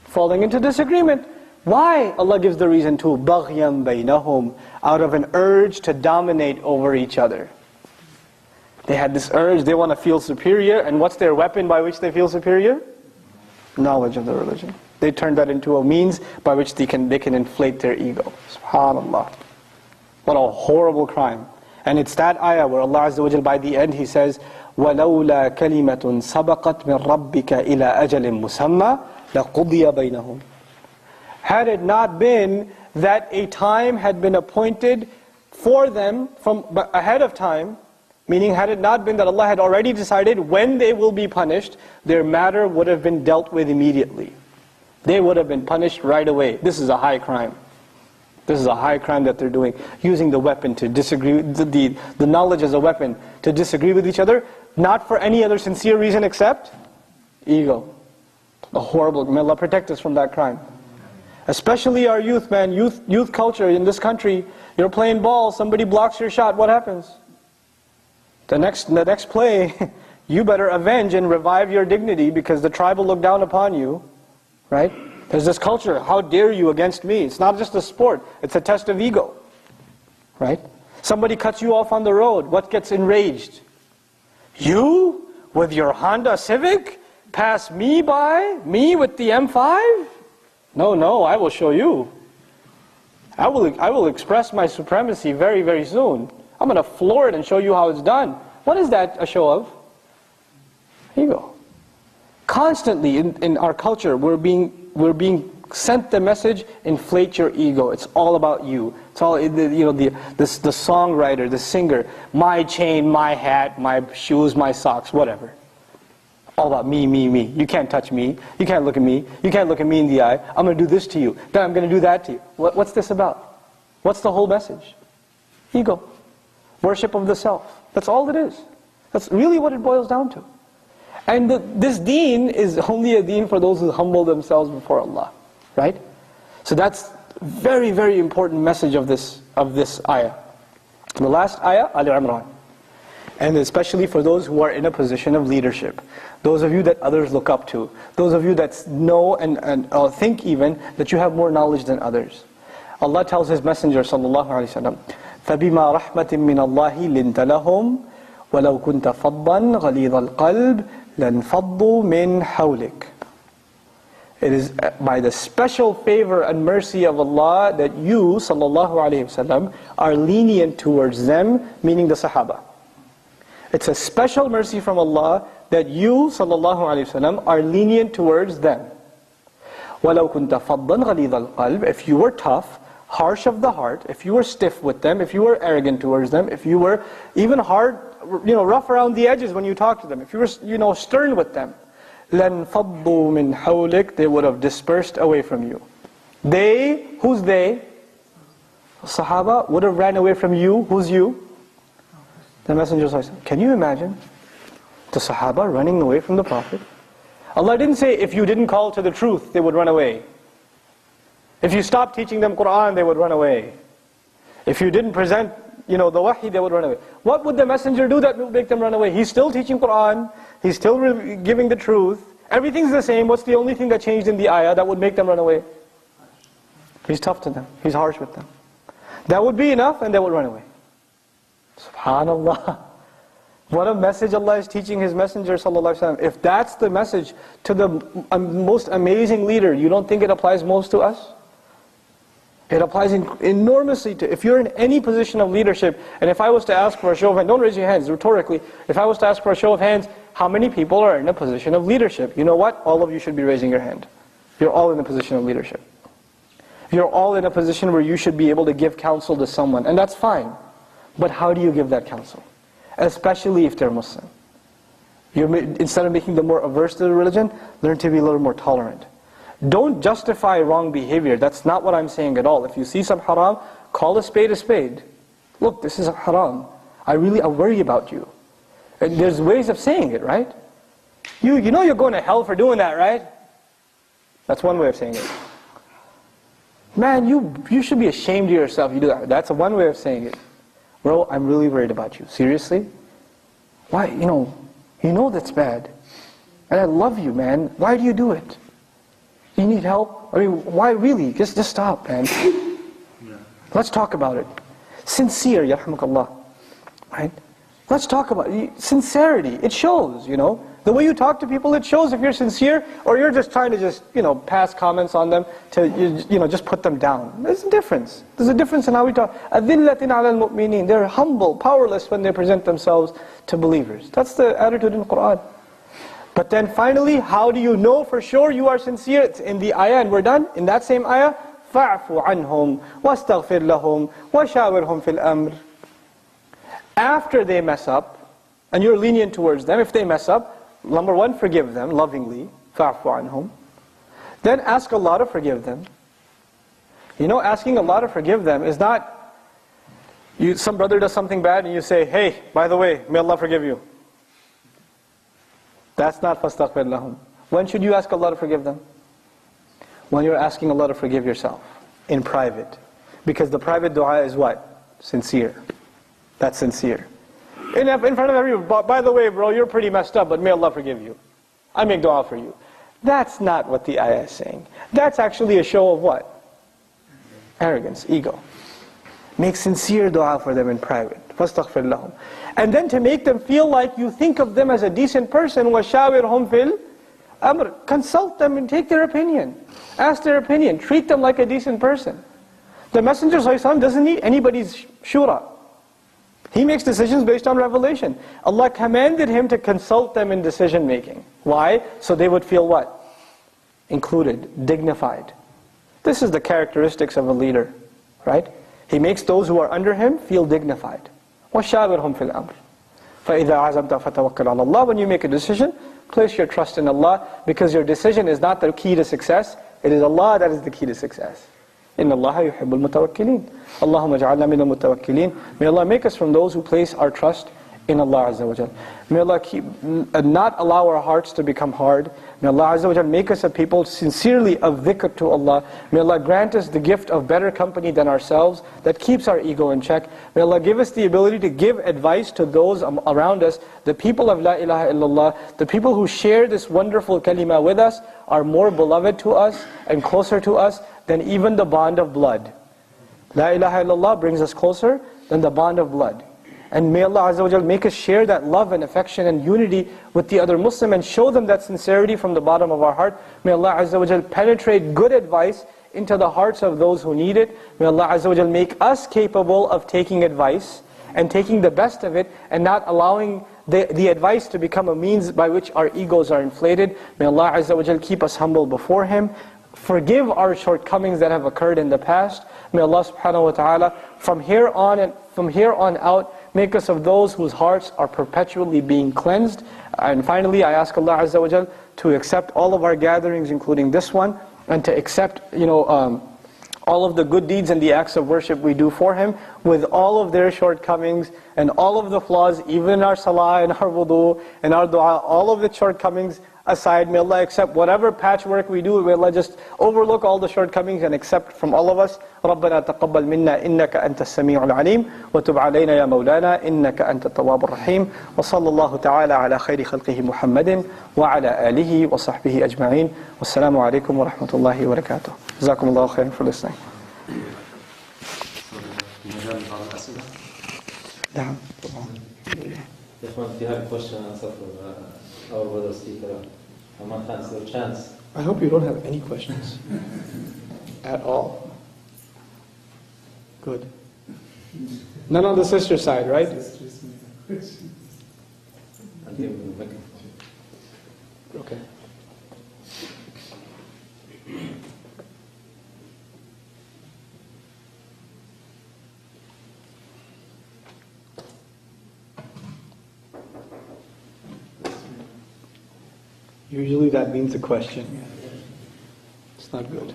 Falling into disagreement. Why? Allah gives the reason too. بَغْيًا بَيْنَهُمْ. Out of an urge to dominate over each other. They had this urge, they want to feel superior, and what's their weapon by which they feel superior? Knowledge of the religion. They turn that into a means by which they can inflate their ego. SubhanAllah. What a horrible crime. And it's that ayah where Allah Azza wa Jal, by the end, He says, وَلَوْلَا كَلِمَةٌ سَبَقَتْ مِنْ رَبِّكَ إِلَىٰ أَجَلٍ مُسَمَّى لَقُضِيَ بَيْنَهُمْ. Had it not been that a time had been appointed for them from ahead of time, meaning had it not been that Allah had already decided when they will be punished, their matter would have been dealt with immediately. They would have been punished right away. This is a high crime. This is a high crime that they're doing. Using the weapon to disagree, the knowledge as a weapon to disagree with each other, not for any other sincere reason except ego. A horrible, may Allah protect us from that crime. Especially our youth, man, youth culture in this country. You're playing ball, somebody blocks your shot, what happens? The next play, you better avenge and revive your dignity because the tribe will look down upon you, right? There's this culture, how dare you against me? It's not just a sport, it's a test of ego, right? Somebody cuts you off on the road, what gets enraged? You, with your Honda Civic, pass me by, me with the M5? No, I will show you. I will express my supremacy very, very soon. I'm going to floor it and show you how it's done. What is that a show of? Ego. Constantly in our culture, we're being sent the message: inflate your ego. It's all about you. It's all the songwriter, the singer. My chain, my hat, my shoes, my socks, whatever. All about me, me, me. You can't touch me. You can't look at me. You can't look at me in the eye. I'm going to do this to you. Then I'm going to do that to you. What's this about? What's the whole message? Ego. Worship of the self. That's all it is. That's really what it boils down to. And this deen is only a deen for those who humble themselves before Allah. Right? So that's very, very important message of this ayah. The last ayah, Al-Imran. And especially for those who are in a position of leadership. Those of you that others look up to. Those of you that know and think even that you have more knowledge than others. Allah tells His Messenger sallallahu alaihi wasallam, فَبِمَا رَحْمَةٍ مِّنَ اللَّهِ لِنْتَ لَهُمْ وَلَوْ كُنْتَ فَضًّا غَلِيظَ الْقَلْبِ لَانْفَضُّوا مِنْ حَوْلِكَ. It is by the special favor and mercy of Allah that you, sallallahu alayhi wasallam, are lenient towards them, meaning the Sahaba. It's a special mercy from Allah that you, sallallahu alayhi wasallam, are lenient towards them. وَلَوْ كُنْتَ فَضًّا غَلِيظَ الْقَلْبِ. If you were tough, harsh of the heart, if you were stiff with them, if you were arrogant towards them, if you were even hard, rough around the edges when you talk to them, if you were, stern with them, لَنْ فَضُّوا مِنْ حَوْلِكَ. They would have dispersed away from you. They, who's they? Sahaba would have ran away from you. Who's you? The Messenger ﷺ. Can you imagine the Sahaba running away from the Prophet? Allah didn't say if you didn't call to the truth, they would run away. If you stopped teaching them Qur'an, they would run away. If you didn't present, the wahi, they would run away. What would the Messenger do that would make them run away? He's still teaching Qur'an, he's still giving the truth, everything's the same. What's the only thing that changed in the ayah that would make them run away? He's tough to them, he's harsh with them. That would be enough and they would run away. SubhanAllah. What a message Allah is teaching His Messenger sallallahu alaihi wasallam. If that's the message to the most amazing leader, you don't think it applies most to us? It applies enormously to, if you're in any position of leadership, and if I was to ask for a show of hands, don't raise your hands, rhetorically, if I was to ask for a show of hands, how many people are in a position of leadership? You know what? All of you should be raising your hand. You're all in a position of leadership. You're all in a position where you should be able to give counsel to someone, and that's fine. But how do you give that counsel? Especially if they're Muslim. Instead of making them more averse to the religion, learn to be a little more tolerant. Don't justify wrong behavior. That's not what I'm saying at all. If you see some haram, call a spade a spade. Look, this is haram. I worry about you. And there's ways of saying it, right? You know you're going to hell for doing that, right? That's one way of saying it. Man, you should be ashamed of yourself. You do that. That's one way of saying it. Bro, I'm really worried about you. Seriously? Why? You know that's bad. And I love you, man. Why do you do it? You need help? I mean, why really? Just stop, man. Yeah. Let's talk about it. Sincere, yarhamukallah. Right? Let's talk about it. Sincerity. It shows, The way you talk to people, it shows if you're sincere, or you're just trying to pass comments on them to, just put them down. There's a difference. There's a difference in how we talk. أَذِلَّةٍ عَلَى الْمُؤْمِنِينَ. They're humble, powerless when they present themselves to believers. That's the attitude in the Qur'an. But then finally, how do you know for sure you are sincere? It's in the ayah, and we're done. In that same ayah, فَاعْفُ عَنْهُمْ وَاسْتَغْفِرْ لَهُمْ وَشَاوِرْهُمْ فِي الْأَمْرِ. After they mess up, and you're lenient towards them, if they mess up, number one, forgive them lovingly, فَاعْفُ عَنْهُمْ. Then ask Allah to forgive them. Asking Allah to forgive them is not, some brother does something bad and you say, hey, by the way, may Allah forgive you. That's not فَاسْتَغْفِرْ لَهُمْ. When should you ask Allah to forgive them? When you're asking Allah to forgive yourself, in private. Because the private dua is what? Sincere. That's sincere. In front of everyone, by the way, bro, you're pretty messed up, but may Allah forgive you. I make dua for you. That's not what the ayah is saying. That's actually a show of what? Arrogance, ego. Make sincere dua for them in private. فَاسْتَغْفِرْ لَهُمْ. And then to make them feel like you think of them as a decent person, وَشَاوِرْهُمْ فِي الْأَمْرِ. Consult them and take their opinion. Ask their opinion. Treat them like a decent person. The Messenger ﷺ doesn't need anybody's shura. He makes decisions based on revelation. Allah commanded him to consult them in decision making. Why? So they would feel what? Included, dignified. This is the characteristics of a leader, right? He makes those who are under him feel dignified. وَشَاوِرْهُمْ فِي الْأَمْرِ فَإِذَا عَزَمْتَ فَتَوَكَّلْ عَلَى اللَّهِ. When you make a decision, place your trust in Allah, because your decision is not the key to success. It is Allah that is the key to success. إِنَّ اللَّهَ يُحِبُّ الْمُتَوَكِّلِينَ. اللهم اجعلنا من المتوكلين. May Allah make us from those who place our trust in Allah Azza wa Jal. May Allah not allow our hearts to become hard. May Allah Azza wa Jal make us a people sincerely of dhikr to Allah. May Allah grant us the gift of better company than ourselves that keeps our ego in check. May Allah give us the ability to give advice to those around us. The people of La ilaha illallah, the people who share this wonderful kalima with us, are more beloved to us and closer to us than even the bond of blood. La ilaha illallah brings us closer than the bond of blood. And may Allah Azza wa Jal make us share that love and affection and unity with the other Muslim and show them that sincerity from the bottom of our heart. May Allah Azza wa Jal penetrate good advice into the hearts of those who need it. May Allah Azza wa Jal make us capable of taking advice and taking the best of it and not allowing the advice to become a means by which our egos are inflated. May Allah Azza wa Jal keep us humble before Him. Forgive our shortcomings that have occurred in the past. May Allah subhanahu wa ta'ala from here on out make us of those whose hearts are perpetually being cleansed. And finally, I ask Allah Azza wa Jal to accept all of our gatherings, including this one, and to accept all of the good deeds and the acts of worship we do for Him, with all of their shortcomings and all of the flaws, even in our salah and our wudu and our dua, all of the shortcomings aside. May Allah accept whatever patchwork we do. May Allah just overlook all the shortcomings and accept from all of us. رَبَّنَا تَقَبَّلْ مِنَّا إِنَّكَ أَنْتَ السَّمِيعُ الْعَلِيمُ وَتُبْ عَلَيْنَا يَا مَوْلَانَا إِنَّكَ أَنْتَ التَّوَّابُ الرَّحِيمُ وصلى الله تعالى على خير خلقه محمد وعلى آله وصحبه أجمعين والسلام عليكم ورحمة الله وبركاته. جزاكم الله خيرا for listening. If you have a question and answer for our brother speaker, Nouman Khan, is there a chance? I hope you don't have any questions at all. Good. None on the sister side, right? And give him the microphone. Okay. Usually that means a question. It's not good.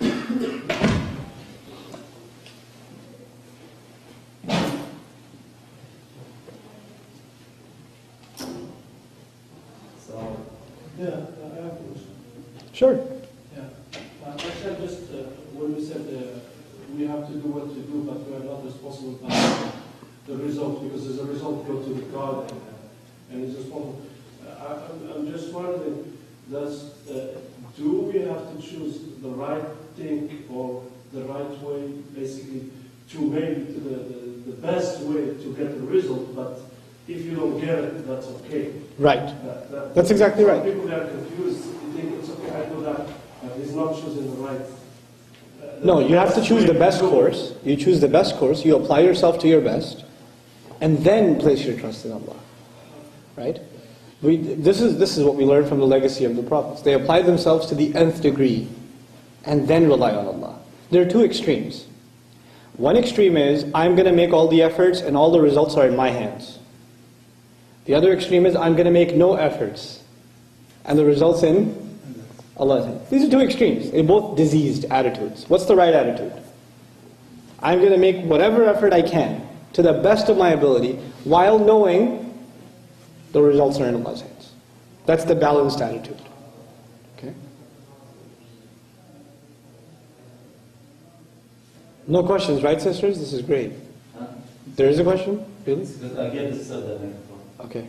Yeah, I have a question. Sure. Yeah. Actually, just when you said we have to do what to do, but we are not responsible for the result, because as a result go to the God and it's responsible. I'm just wondering, do we have to choose the right thing or the right way, basically, to make the best way to get the result, but if you don't get it, that's okay. Right. That's exactly right. People that are confused, they think it's okay, I do that, he's not choosing the right. No, you have to choose the best course. You choose the best course, you apply yourself to your best, and then place your trust in Allah. Right? This is what we learn from the legacy of the prophets. They apply themselves to the nth degree, and then rely on Allah. There are two extremes. One extreme is, I'm going to make all the efforts and all the results are in my hands. The other extreme is, I'm going to make no efforts, and the results in Allah's hands. These are two extremes. They're both diseased attitudes. What's the right attitude? I'm going to make whatever effort I can, to the best of my ability, while knowing the results are in Allah's hands. That's the balanced attitude. Okay? No questions, right, sisters? This is great. There is a question? Really? Again, this is the microphone. Okay.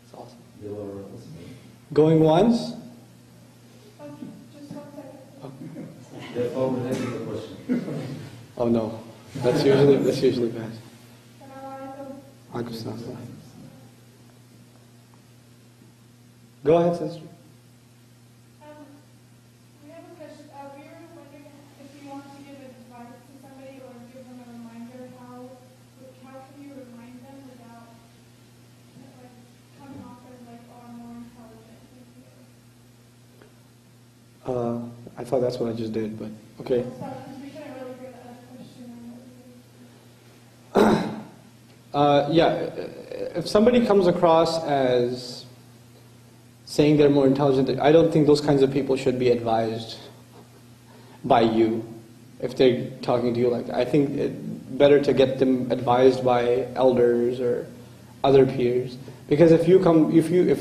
It's awesome. They were Going once? Just one second. therefore related to the question. Oh no. That's usually bad. Go ahead, sister. We have a question. We were wondering if you want to give advice to somebody or give them a reminder, how can you remind them without coming off as more intelligent? I thought that's what I just did, but okay. So we couldn't really hear the question. Yeah, if somebody comes across as saying they're more intelligent, I don't think those kinds of people should be advised by you if they're talking to you like that. I think it's better to get them advised by elders or other peers, because if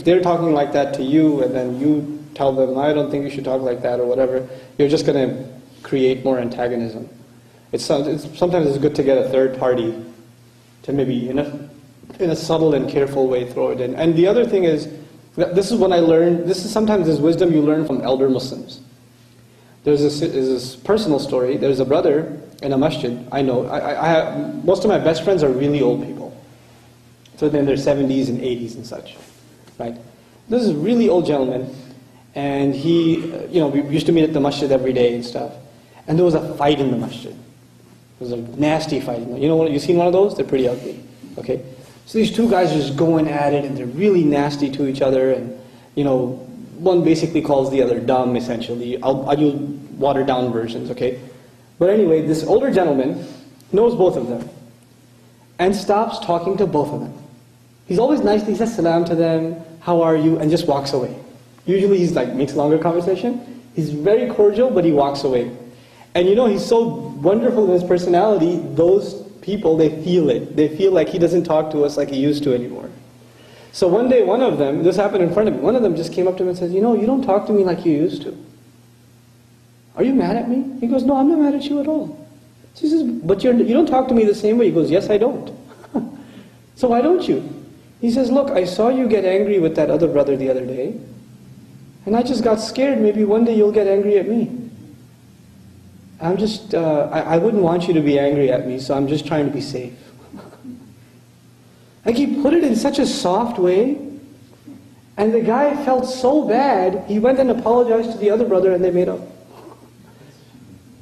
they're talking like that to you and then you tell them, I don't think you should talk like that or whatever, you're just going to create more antagonism. Sometimes it's good to get a third party to maybe in a subtle and careful way throw it in. And the other thing is, this is what I learned, sometimes this wisdom you learn from elder Muslims. There's this personal story. There's a brother in a masjid. I know. I have, most of my best friends are really old people. So they're in their 70s and 80s and such, right? This is a really old gentleman, and he, we used to meet at the masjid every day and stuff. And there was a fight in the masjid. There was a nasty fight. You've seen one of those? They're pretty ugly. Okay? So these two guys are just going at it, and they're really nasty to each other, and, one basically calls the other dumb, essentially. I'll use watered down versions, okay? But anyway, this older gentleman knows both of them, and stops talking to both of them. He's always nice, he says salam to them, how are you, and just walks away. Usually he's makes a longer conversation. He's very cordial, but he walks away. And he's so wonderful in his personality, those people, they feel it. They feel like he doesn't talk to us like he used to anymore. So one day, one of them, this happened in front of me, one of them just came up to him and says, you don't talk to me like you used to. Are you mad at me? He goes, no, I'm not mad at you at all. She says, but you don't talk to me the same way. He goes, yes, I don't. So why don't you? He says, look, I saw you get angry with that other brother the other day, and I just got scared. Maybe one day you'll get angry at me. I'm just, I wouldn't want you to be angry at me, so I'm just trying to be safe. He put it in such a soft way, and the guy felt so bad, he went and apologized to the other brother, and they made up.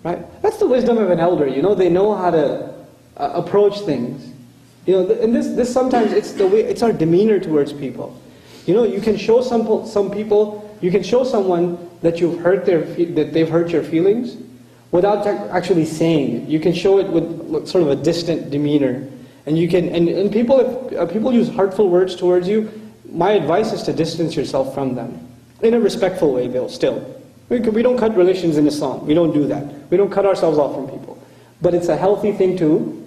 Right? That's the wisdom of an elder, they know how to approach things. And this sometimes, it's our demeanor towards people. You can show some people, you can show someone that that they've hurt your feelings, without actually saying it. You can show it with sort of a distant demeanor. And you can, and people, if people use hurtful words towards you, my advice is to distance yourself from them. In a respectful way, though, still. We don't cut relations in Islam. We don't do that. We don't cut ourselves off from people. But it's a healthy thing to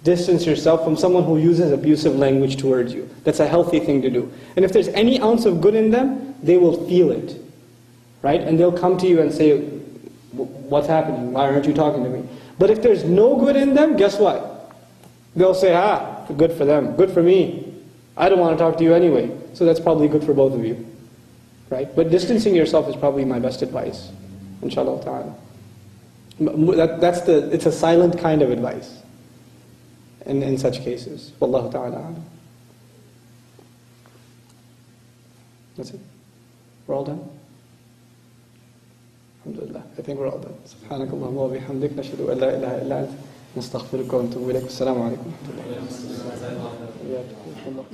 distance yourself from someone who uses abusive language towards you. That's a healthy thing to do. And if there's any ounce of good in them, they will feel it. Right? And they'll come to you and say, what's happening? Why aren't you talking to me? But if there's no good in them, guess what? They'll say, good for them, good for me. I don't want to talk to you anyway. So that's probably good for both of you. Right? But distancing yourself is probably my best advice. Inshallah ta'ala. It's a silent kind of advice. In such cases. Wallahu ta'ala. That's it. We're all done? Alhamdulillah. I think we're all done. Subhanakallahumma wa bihamdik. Nashhadu an la ilaha illa anta. نستغفرك ونتوب إليك. السلام عليكم ورحمة الله.